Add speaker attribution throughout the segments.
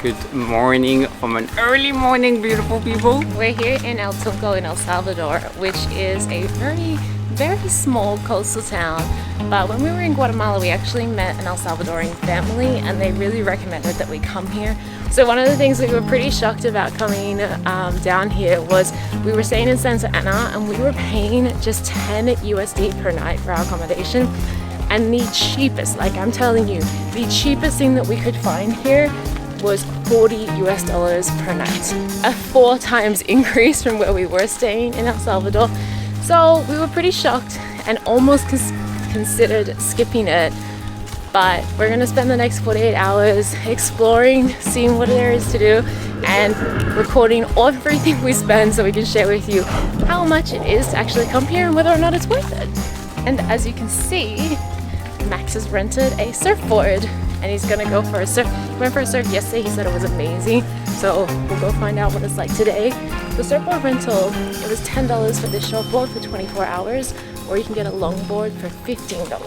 Speaker 1: Good morning from an early morning, beautiful people.
Speaker 2: We're here in El Tunco in El Salvador, which is a very small coastal town. But when we were in Guatemala, we actually met an El Salvadorian family and they really recommended that we come here. So one of the things we were pretty shocked about coming down here was we were staying in San Salvador and we were paying just 10 USD per night for our accommodation. And the cheapest, like I'm telling you, the cheapest thing that we could find here was $40 US per night, a 4 times increase from where we were staying in El Salvador. So we were pretty shocked and almost considered skipping it, but we're gonna spend the next 48 hours exploring, seeing what there is to do, and recording everything we spend so we can share with you how much it is to actually come here and whether or not it's worth it. And as you can see, Max has rented a surfboard and he's gonna go for a surf. He went for a surf yesterday, he said it was amazing. So we'll go find out what it's like today. The surfboard rental, it was $10 for this shortboard for 24 hours, or you can get a longboard for $15.
Speaker 1: Look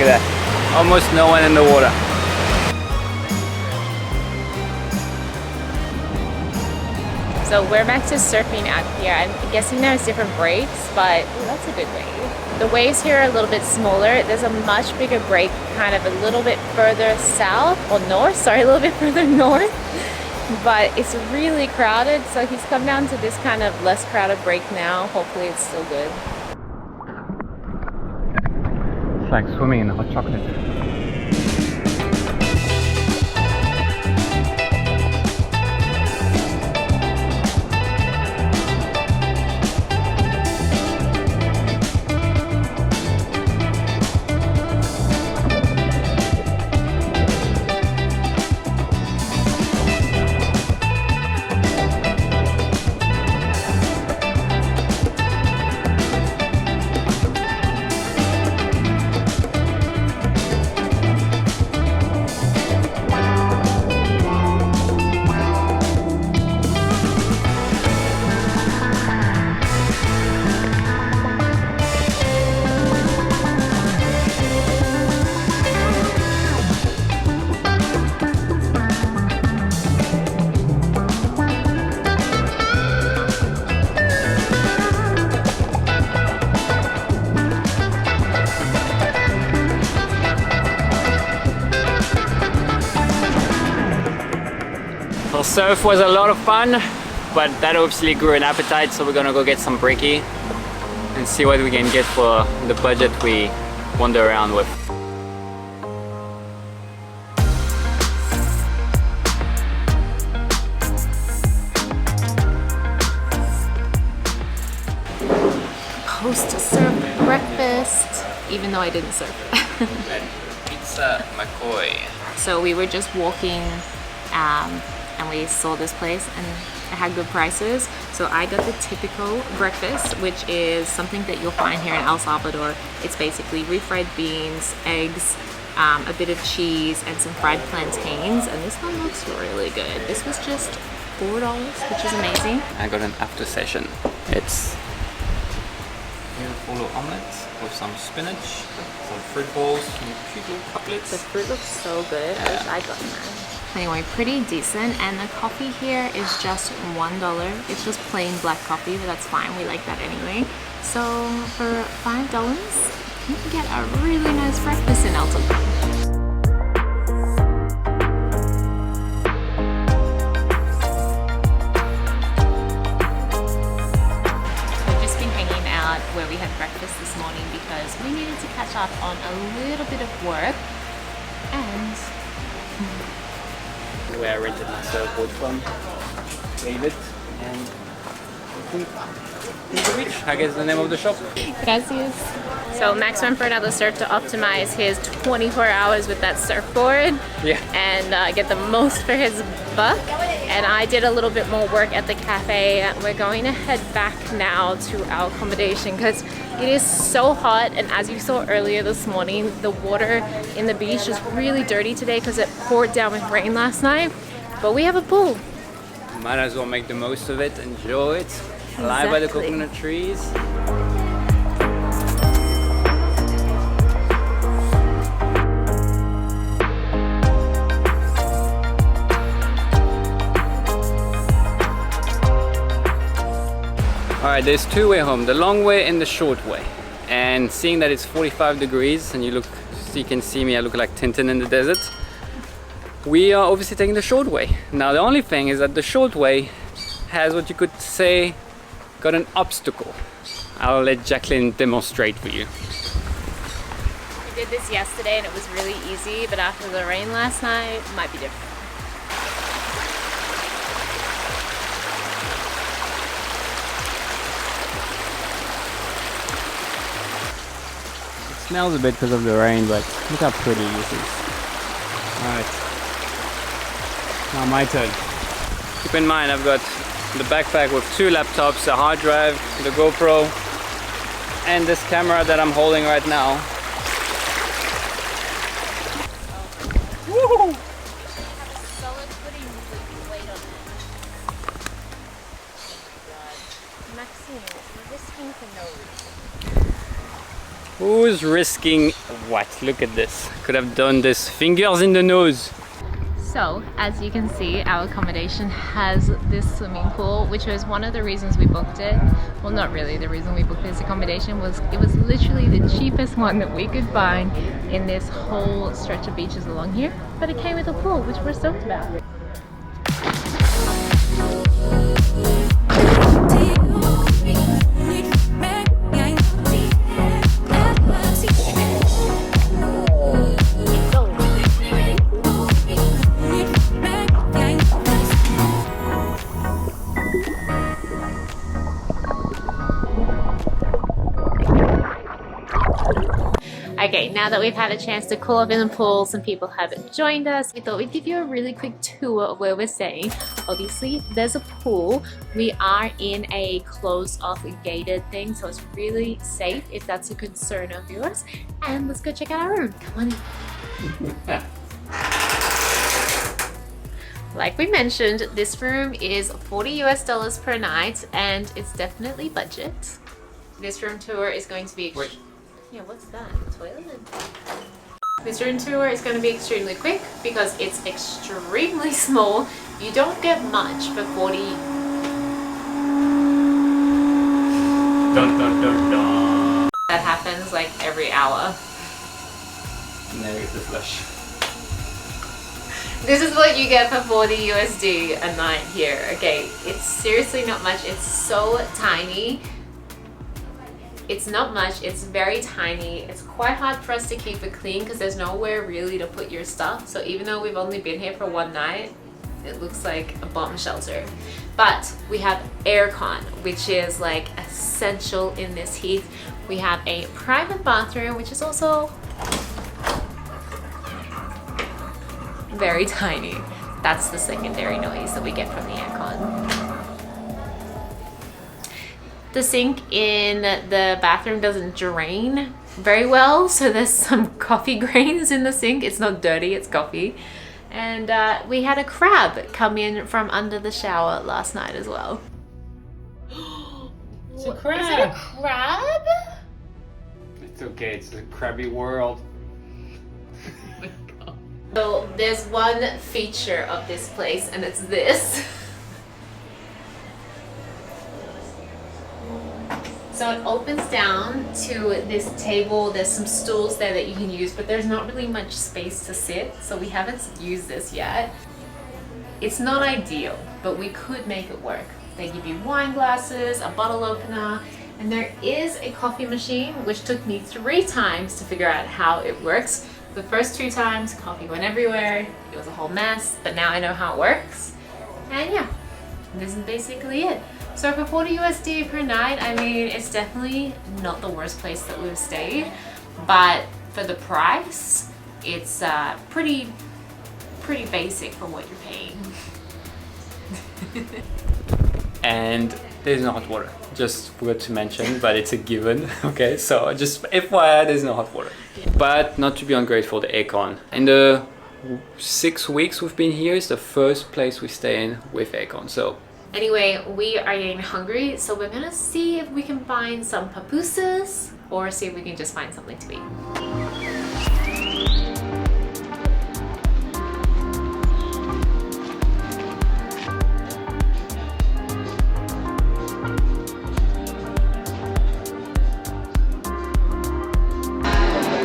Speaker 1: at that, almost no one in the water.
Speaker 2: So we're back to surfing out here. I'm guessing there's different breaks, but that's a good wave. The waves here are a little bit smaller. There's a much bigger break kind of a little bit further south, or north, sorry, a little bit further north. But it's really crowded, so he's come down to this kind of less crowded break now. Hopefully it's still good.
Speaker 1: It's like swimming in hot chocolate. The surf was a lot of fun, but that obviously grew an appetite, so we're gonna go get some brekkie and see what we can get for the budget we wander around with.
Speaker 2: Post-surf breakfast, even though I didn't surf.
Speaker 1: Pizza McCoy.
Speaker 2: So we were just walking and we saw this place and it had good prices. So I got the typical breakfast, which is something that you'll find here in El Salvador. It's basically refried beans, eggs, a bit of cheese, and some fried plantains. And this one looks really good. This was just $4, which is amazing.
Speaker 1: I got an after session. It's full of omelets with some spinach, some fruit balls, some cute little cutlets.
Speaker 2: The fruit looks so good. I wish I'd gotten that. Anyway, pretty decent, and the coffee here is just $1. It's just plain black coffee, but that's fine. We like that anyway. So for $5, you can get a really nice breakfast in El Tunco. Where we had breakfast this morning because we needed to catch up on a little bit of work, and
Speaker 1: where I rented my surfboard from, David, and Tunco Beach, I guess the name of the shop.
Speaker 2: Gracias. So Max went for another surf to optimize his 24 hours with that surfboard, and get the most for his buck. And I did a little bit more work at the cafe. We're going to head back now to our accommodation because it is so hot, and as you saw earlier this morning, the water in the beach is really dirty today because it poured down with rain last night. But we have a pool.
Speaker 1: Might as well make the most of it, enjoy it. Lie by the
Speaker 2: Exactly.
Speaker 1: coconut trees. Alright, there's two way home, the long way and the short way. And seeing that it's 45 degrees and you can see me, I look like Tintin in the desert. We are obviously taking the short way. Now the only thing is that the short way has what you could say got an obstacle. I'll let Jacqueline demonstrate for you.
Speaker 2: We did this yesterday and it was really easy, but after the rain last night, it might be different.
Speaker 1: It smells a bit because of the rain, but look how pretty this is. Alright. Now my turn. Keep in mind I've got the backpack with two laptops, a hard drive, the GoPro, and this camera that I'm holding right now. Woo!
Speaker 2: Solid footing with weight on it. Maxine, you're risking for no reason.
Speaker 1: Who's risking what? Look at this. Could have done this. Fingers in the nose.
Speaker 2: So, as you can see, our accommodation has this swimming pool, which was one of the reasons we booked it. Well, not really. The reason we booked this accommodation was it was literally the cheapest one that we could find in this whole stretch of beaches along here. But it came with a pool, which we're stoked about. Okay, now that we've had a chance to cool up in the pool, some people have joined us. We thought we'd give you a really quick tour of where we're staying. Obviously, there's a pool. We are in a closed-off gated thing, so it's really safe if that's a concern of yours. And let's go check out our room. Come on in. Like we mentioned, this room is $40 US per night, and it's definitely budget. This room tour is going to be... Yeah, what's that? Toilet? This room tour is going to be extremely quick because it's extremely small. You don't get much for 40.
Speaker 1: Dun dun dun dun.
Speaker 2: That happens like every hour.
Speaker 1: There is the flush.
Speaker 2: This is what you get for 40 USD a night here. Okay, it's seriously not much. It's so tiny. It's not much, it's very tiny. It's quite hard for us to keep it clean because there's nowhere really to put your stuff. So even though we've only been here for one night, it looks like a bomb shelter. But we have aircon, which is like essential in this heat. We have a private bathroom, which is also very tiny. That's the secondary noise that we get from the aircon. The sink in the bathroom doesn't drain very well, so there's some coffee grains in the sink. It's not dirty, it's coffee. And we had a crab come in from under the shower last night as well.
Speaker 1: It's a crab.
Speaker 2: Is it a crab?
Speaker 1: It's okay, it's a crabby world.
Speaker 2: Oh my God. So there's one feature of this place, and it's this. So it opens down to this table. There's some stools there that you can use, but there's not really much space to sit, so we haven't used this yet. It's not ideal, but we could make it work. They give you wine glasses, a bottle opener, and there is a coffee machine, which took me 3 times to figure out how it works. The first 2 times, coffee went everywhere. It was a whole mess, but now I know how it works. And yeah, this is basically it. So for 40 USD per night, I mean, it's definitely not the worst place that we've stayed, but for the price, it's pretty basic for what you're paying.
Speaker 1: And there's no hot water. Just forgot to mention, but it's a given. Okay, so just FYI, there's no hot water.
Speaker 2: Yeah.
Speaker 1: But not to be ungrateful, the aircon. In the 6 weeks we've been here, it's the first place we stay in with aircon. So
Speaker 2: Anyway, we are getting hungry, so we're gonna see if we can find some pupusas or see if we can just find something to eat.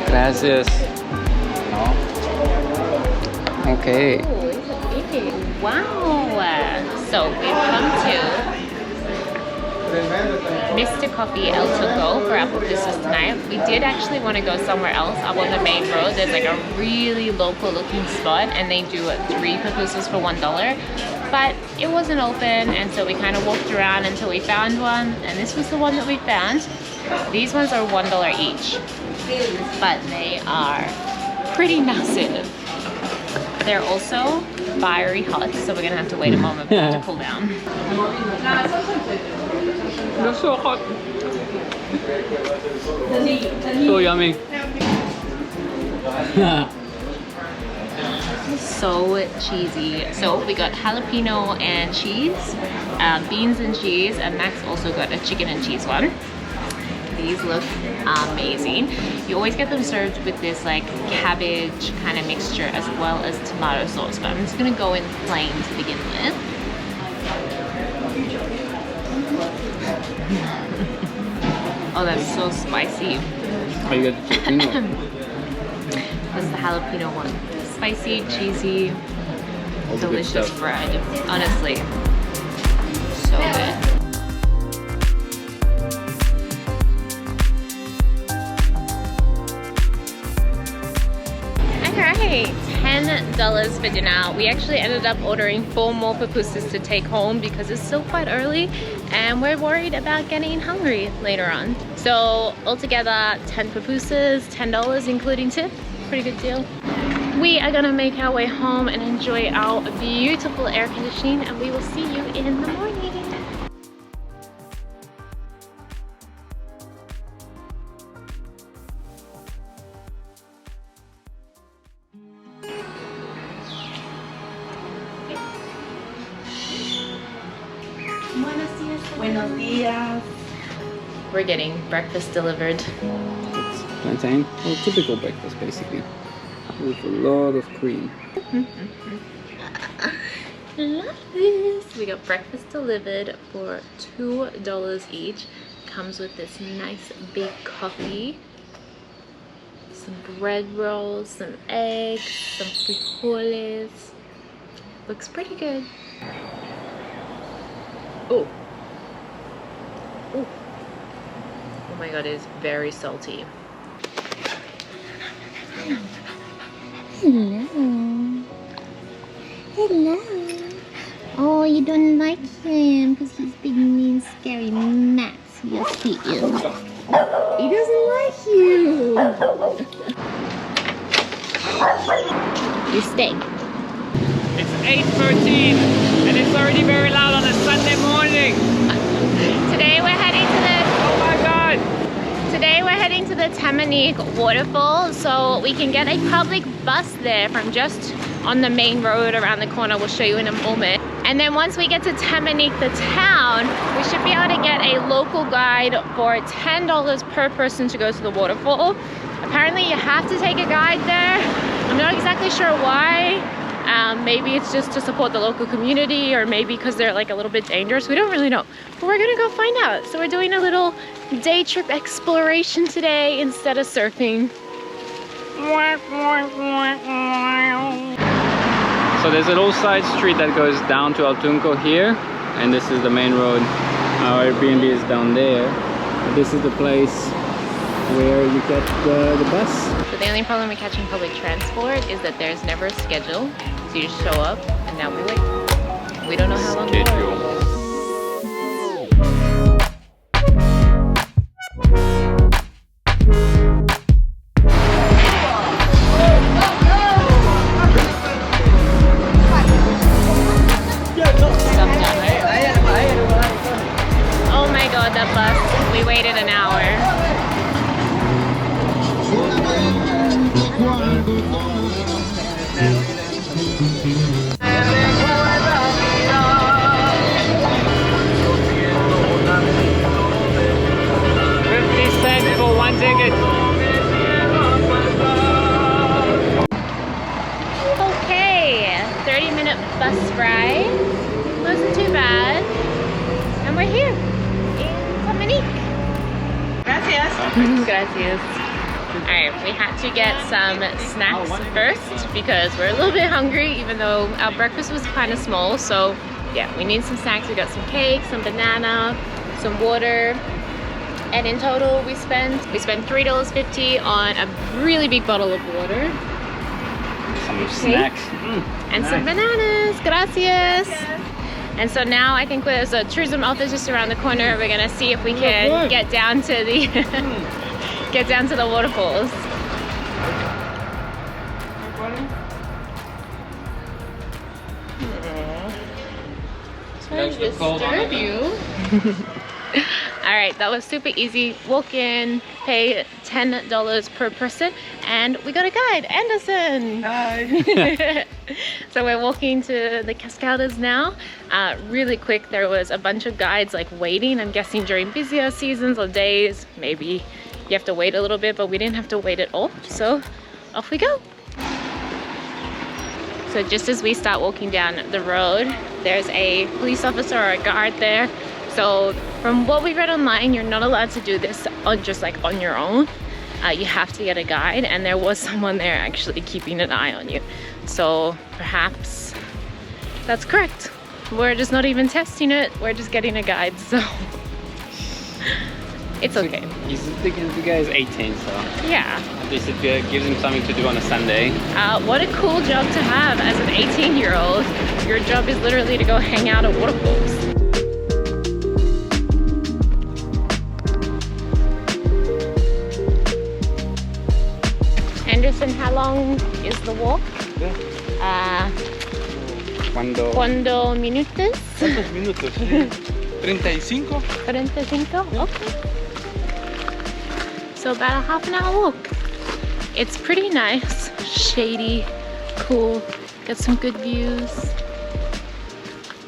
Speaker 1: Gracias. No. Okay.
Speaker 2: Oh, it's a big. Wow. So we've come to Mr. Coffee El Tunco for our pupusas tonight. We did actually want to go somewhere else up on the main road. There's like a really local looking spot and they do 3 pupusas for $1. But it wasn't open, and so we kind of walked around until we found one, and this was the one that we found. These ones are $1 each, but they are pretty massive. They're also fiery hot, so we're gonna have to wait a moment for it to cool down.
Speaker 1: They're so hot. So yummy.
Speaker 2: So cheesy. So we got jalapeno and cheese, beans and cheese, and Max also got a chicken and cheese one. These look amazing. You always get them served with this like cabbage kind of mixture as well as tomato sauce, but I'm just gonna go in plain to begin with. Oh, that's so spicy.
Speaker 1: Oh, you got the jalapeno.
Speaker 2: That's the jalapeno one. Spicy, cheesy, delicious bread. Honestly, so good. Alright, $10 for dinner. We actually ended up ordering 4 more pupusas to take home because it's still quite early and we're worried about getting hungry later on. So altogether 10 pupusas, $10 including tip. Pretty good deal. We are gonna make our way home and enjoy our beautiful air conditioning, and we will see you in the morning.
Speaker 3: Buenos días.
Speaker 2: We're getting breakfast delivered.
Speaker 1: It's plantain. Well, typical breakfast basically. With a lot of cream.
Speaker 2: Love this. We got breakfast delivered for $2 each. Comes with this nice big coffee, some bread rolls, some eggs, some frijoles. Looks pretty good. Oh. Oh. Oh my god, it is very salty.
Speaker 3: Hello. Hello. Oh, you don't like him because he's big, mean, scary Max. Yes, he is. He doesn't like you. You stay.
Speaker 1: It's 8:13 and it's already very loud on a Sunday morning.
Speaker 2: Today we're heading to the the Tamanique waterfall, so we can get a public bus there from just on the main road around the corner. We'll show you in a moment. And then once we get to Tamanique, the town, we should be able to get a local guide for $10 per person to go to the waterfall. Apparently you have to take a guide there. I'm not exactly sure why. Maybe it's just to support the local community, or maybe because they're like a little bit dangerous. We don't really know, but we're gonna go find out. So we're doing a little day trip exploration today instead of surfing.
Speaker 1: So there's an old side street that goes down to El Tunco here, and this is the main road. Our Airbnb is down there. This is the place where you get the bus.
Speaker 2: So the only problem with catching public transport is that there's never a schedule. So you just show up and now we wait. We don't know how long we'll wait. Oh my god, that bus. We waited an hour.
Speaker 1: one ticket.
Speaker 2: Okay, 30-minute bus ride. Wasn't too bad. And we're here in Tamanique. Gracias. Gracias. Alright, we had to get some snacks first because we're a little bit hungry, even though our breakfast was kind of small. So yeah, we need some snacks. We got some cake, some banana, some water. And in total we spent $3.50 on a really big bottle of water.
Speaker 1: Some snacks.
Speaker 2: And nice. Some bananas. Gracias. And so now I think there's a tourism office just around the corner. We're gonna see if we can get down to the get down to the waterfalls. Sorry to disturb you. Alright, that was super easy. Walk in, pay $10 per person, and we got a guide, Anderson!
Speaker 1: Hi!
Speaker 2: So we're walking to the cascadas now. Really quick, there was a bunch of guides like waiting. I'm guessing during busier seasons or days, maybe you have to wait a little bit, but we didn't have to wait at all. So off we go. So just as we start walking down the road, there's a police officer or a guard there. So from what we read online, you're not allowed to do this on just like on your own. You have to get a guide, and there was someone there actually keeping an eye on you. So perhaps that's correct. We're just not even testing it. We're just getting a guide, so it's okay.
Speaker 1: The guy is 18, so
Speaker 2: yeah.
Speaker 1: At least it gives him something to do on a Sunday.
Speaker 2: What a cool job to have as an 18-year-old. Your job is literally to go hang out at waterfalls. Anderson, how long is the walk? ¿Cuántos minutos?
Speaker 4: ¿Cuántos minutos? 35.
Speaker 2: 35? Okay. So about a half an hour walk. It's pretty nice, shady, cool, got some good views.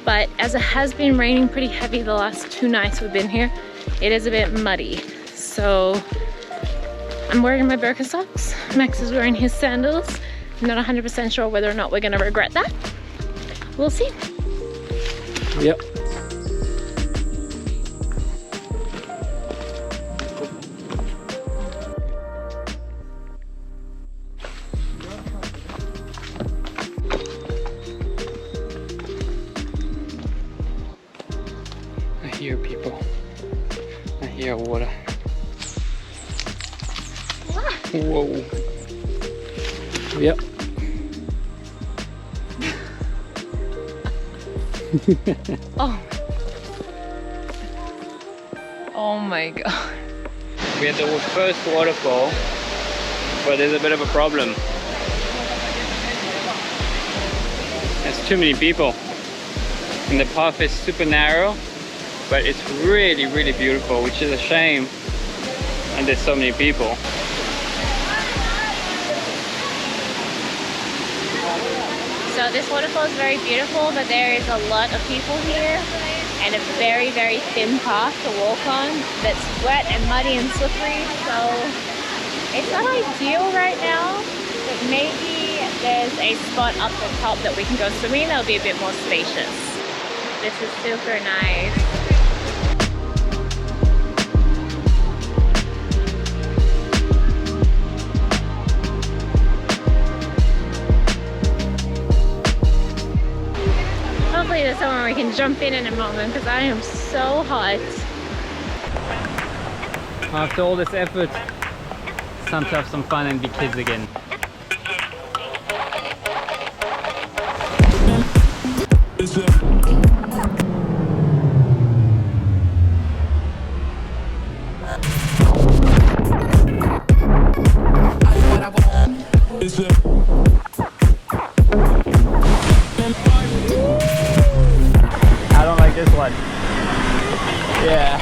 Speaker 2: But as it has been raining pretty heavy the last 2 nights we've been here, it is a bit muddy. So I'm wearing my Birkenstocks. Max is wearing his sandals. I'm not 100% sure whether or not we're gonna regret that. We'll see.
Speaker 1: Yep. I hear people. I hear water. Whoa. Yep.
Speaker 2: Oh my god.
Speaker 1: We had the first waterfall, but there's a bit of a problem. There's too many people. And the path is super narrow, but it's really, really beautiful, which is a shame. And there's so many people.
Speaker 2: So this waterfall is very beautiful, but there is a lot of people here and a very, very thin path to walk on that's wet and muddy and slippery. So it's not ideal right now, but maybe there's a spot up the top that we can go swimming that'll be a bit more spacious. This is super nice. Hopefully there's somewhere we can jump in a moment because I am so hot.
Speaker 1: After all this effort, it's time to have some fun and be kids again. I don't like this one. Yeah.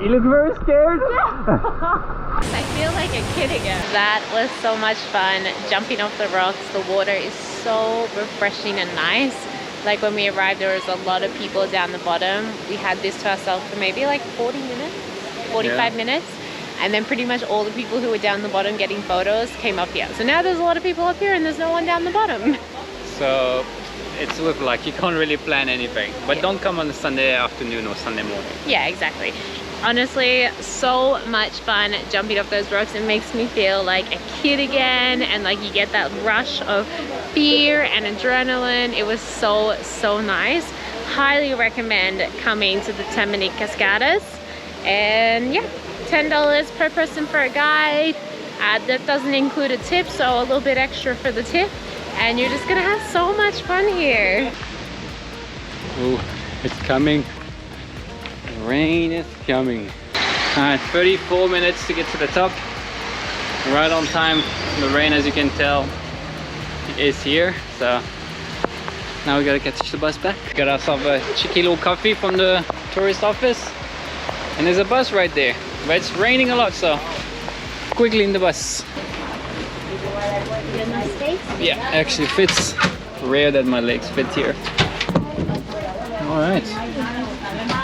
Speaker 1: You look very scared.
Speaker 2: I feel like a kid again. That was so much fun. Jumping off the rocks. The water is so refreshing and nice. Like when we arrived, there was a lot of people down the bottom. We had this to ourselves for maybe like 40 minutes, 45 minutes. And then pretty much all the people who were down the bottom getting photos came up here. So now there's a lot of people up here and there's no one down the bottom.
Speaker 1: So it's with luck, you can't really plan anything. But don't come on a Sunday afternoon or Sunday morning.
Speaker 2: Yeah, exactly. Honestly, so much fun jumping off those rocks. It makes me feel like a kid again, and like you get that rush of fear and adrenaline. It was so, so nice. Highly recommend coming to the Tamanique Cascadas. And yeah, $10 per person for a guide. That doesn't include a tip, so a little bit extra for the tip. And you're just gonna have so much fun here.
Speaker 1: Oh, it's coming. The rain is coming. 34 minutes to get to the top. Right on time. The rain, as you can tell, is here. So now we gotta catch the bus back. Got ourselves a cheeky little coffee from the tourist office. And there's a bus right there. But it's raining a lot, so quickly in the bus. Yeah, actually fits. Rare that my legs fit here. All right.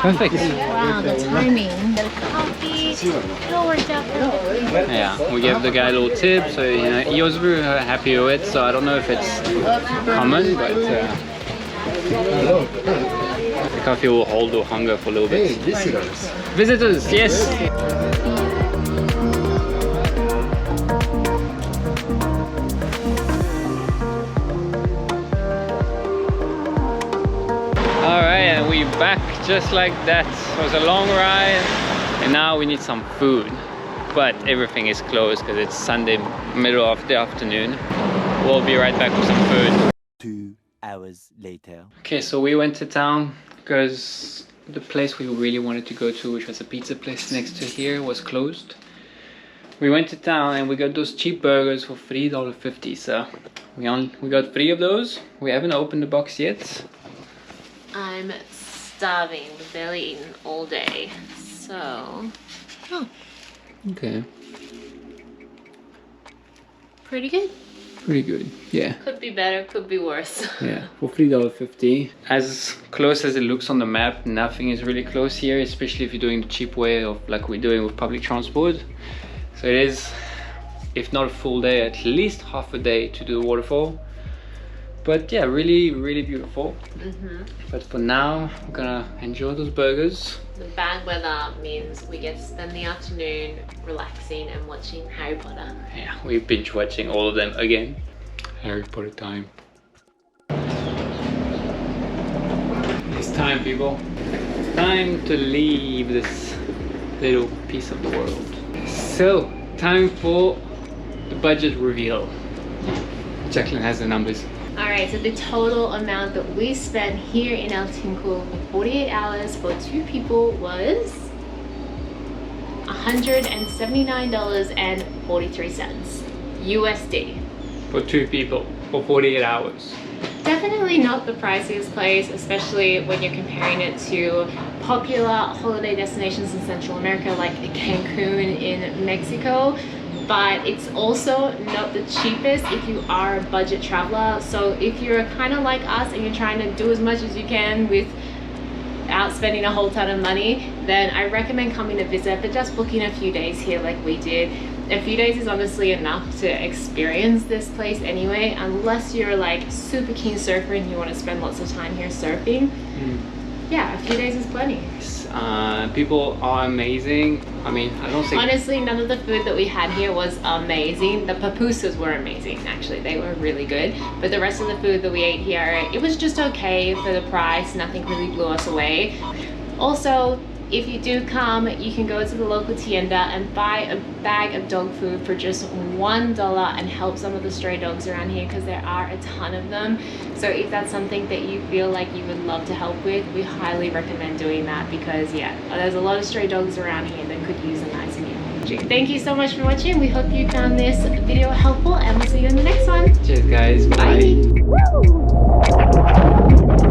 Speaker 1: Perfect.
Speaker 3: Wow, the timing. The coffee. It all worked out perfectly.
Speaker 1: Yeah, we gave the guy a little tip, so you know, he was very happy with it. So I don't know if it's common, but the coffee will hold the hunger for a little bit.
Speaker 5: Hey, visitors.
Speaker 1: Visitors, yes. Alright, and we're back just like that. It was a long ride, and now we need some food. But everything is closed because it's Sunday, middle of the afternoon. We'll be right back with some food.
Speaker 5: 2 hours later.
Speaker 1: Okay, so we went to town because the place we really wanted to go to, which was a pizza place next to here, was closed. We went to town and we got those cheap burgers for $3.50. So we got 3 of those. We haven't opened the box yet.
Speaker 2: I'm starving, barely eaten all day. So,
Speaker 1: Okay.
Speaker 2: pretty good.
Speaker 1: Pretty good, yeah.
Speaker 2: Could be better, could be worse.
Speaker 1: Yeah, for $3.50. As close as it looks on the map, nothing is really close here, especially if you're doing the cheap way of like we're doing with public transport. So it is, if not a full day, at least half a day to do the waterfall. But yeah, really, really beautiful. But for now, we're gonna enjoy those burgers.
Speaker 2: The bad weather means we get to spend the afternoon relaxing and watching Harry Potter.
Speaker 1: Yeah, we're binge watching all of them again. Harry Potter time. It's time, people. Time to leave this little piece of the world. So, time for the budget reveal. Jacqueline has the numbers.
Speaker 2: Alright, so the total amount that we spent here in El Tunco for 48 hours for 2 people was $179.43 USD.
Speaker 1: For 2 people, for 48 hours.
Speaker 2: Definitely not the priciest place, especially when you're comparing it to popular holiday destinations in Central America like Cancun in Mexico. But it's also not the cheapest if you are a budget traveler. So if you're kind of like us and you're trying to do as much as you can without spending a whole ton of money, then I recommend coming to visit, but just booking a few days here like we did. A few days is honestly enough to experience this place anyway, unless you're like super keen surfer and you want to spend lots of time here surfing. Yeah, a few days is plenty.
Speaker 1: People are amazing. I mean, I don't think...
Speaker 2: Honestly, none of the food that we had here was amazing. The pupusas were amazing, actually. They were really good. But the rest of the food that we ate here, it was just okay for the price. Nothing really blew us away. Also, if you do come, you can go to the local tienda and buy a bag of dog food for just $1 and help some of the stray dogs around here because there are a ton of them. So if that's something that you feel like you would love to help with, we highly recommend doing that because yeah, there's a lot of stray dogs around here that could use a nice meal. Thank you so much for watching. We hope you found this video helpful and we'll see you in the next one.
Speaker 1: Cheers guys, bye.
Speaker 2: Bye.